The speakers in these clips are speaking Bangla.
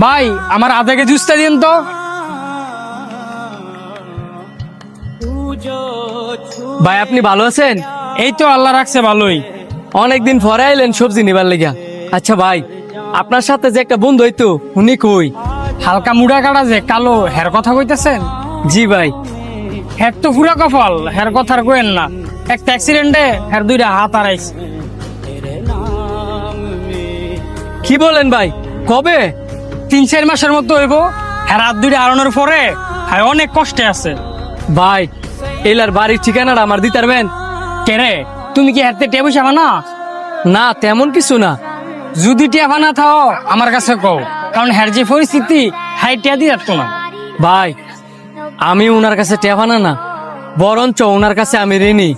ভাই আমার আধাকে জুসটা দিন তো। ভাই আপনি ভালো আছেন? এই তো আল্লাহ রাখছে ভালোই। অনেকদিন পরে আইলেন সবজি নিবার লেগা। আচ্ছা ভাই, আপনার সাথে যে একটা বন্ধু হইতো উনি কই? হালকা মুড়া কাটা যে কালো হের কথা কইতেছেন? জি ভাই। হের তো পুরা কপাল, হের কথা আর কইেন না। একটা অ্যাক্সিডেন্টে হের দুইটা হাত হারাইছে। কি বলেন ভাই, কবে? 3-4 মাসের মতো হইব। হের হাত দুইটা হারানোর পরে হ্যাঁ অনেক কষ্টে আছে। ভাই এলার বাড়ির ঠিকানাটা আমার দিতে পারবেন? কেরে তুমি কি হাতে টেবু সাবা না? না তেমন কিছু না। যদি টেবা না থাও আমার কাছে কও, কারণ হের যে পরিস্থিতি হাই টিয়া দিয়ে যাচ্ছ না। ভাই আমি ওনার কাছে টেভানা না, বরঞ্চ ওনার কাছে আমি ঋণী।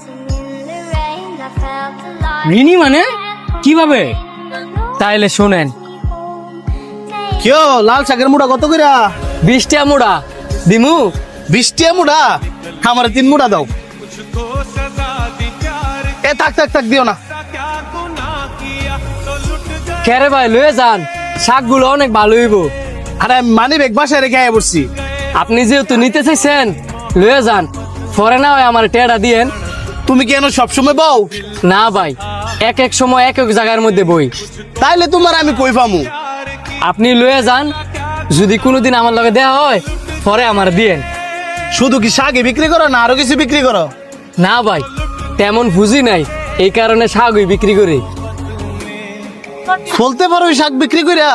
ঋণী মানে কিভাবে? তাইলে শুনেন। কেউ লাল শাকের মুড়া কত কইরা? 20 টা মুড়া দিমু। 20 টিয়া মুড়া? আমার 3 মুড়া দাও। এ থাক থাক থাক দিও না। খেরে ভাই লয়ে যান, শাকগুলো অনেক ভালো হইব। আরে মানি ব্যাগ বাসায় রেখে আয়া পড়ছি। আপনি যেহেতু নিতে চাইছেন লয়ে যান, পরে না হয় আমার টেড়া দিয়েন। তুমি কেন সবসময় বউ? না ভাই, এক এক সময় এক এক জায়গার মধ্যে বই। তাইলে তোমার আমি কই পামু? আপনি লয়ে যান, যদি কোনোদিন আমার লগে দেয়া হয় পরে আমার দিয়েন। শুধু কি শাকই বিক্রি করো না আরো কিছু বিক্রি করো? না ভাই, তেমন বুঝি নাই, এই কারণে শাকই বিক্রি করি। বলতে পারো ওই শাক বিক্রি কইরা?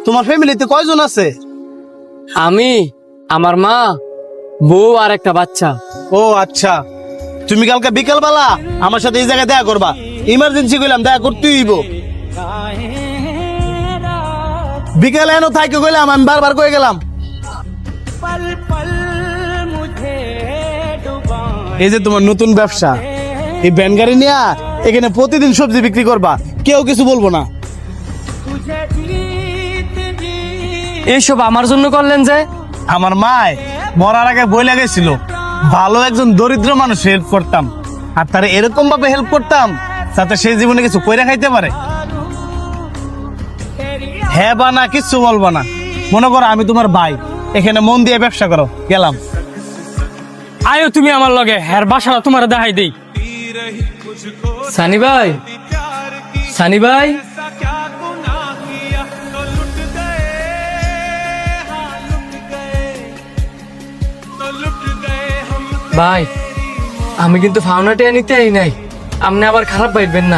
তোমার ফ্যামিলিতে কয়জন আছে? আমি, আমার মা, বউ আর একটা বাচ্চা। ও আচ্ছা, তুমি কালকে বিকাল বেলা আমার সাথে এই জায়গায় দেখা করবা। ইমার্জেন্সি কইলাম, দেখা করতেই হইব। বিকালে এনো থাইকে কইলাম, আমি বারবার কয়ে গেলাম। এই যে তোমার নতুন ব্যবসা, এই ভ্যান গাড়ি নিয়ে এখানে প্রতিদিন সবজি বিক্রি করবা, কেউ কিছু বলবো না। এইসব আমার জন্য করলেন যে? আমার মায় মরার আগে বই লাগাইছিল, ভালো একজন দরিদ্র মানুষ হেল্প করতাম, আর তারা এরকম ভাবে হেল্প করতাম যাতে সে জীবনে কিছু কইরা খাইতে পারে। হ্যাঁ বা না কিচ্ছু বলবো না। মনে করো আমি তোমার ভাই, এখানে মন দিয়ে ব্যবসা করো। গেলাম। আয়ো তুমি আমার লগে, হের বাসাটা তোমার দেখাই দেই। সানি ভাই, সানি ভাই, ভাই আমি কিন্তু ফাউনাটিয়া নিতে আই নাই, আপনি আবার খারাপ পাইবেন না।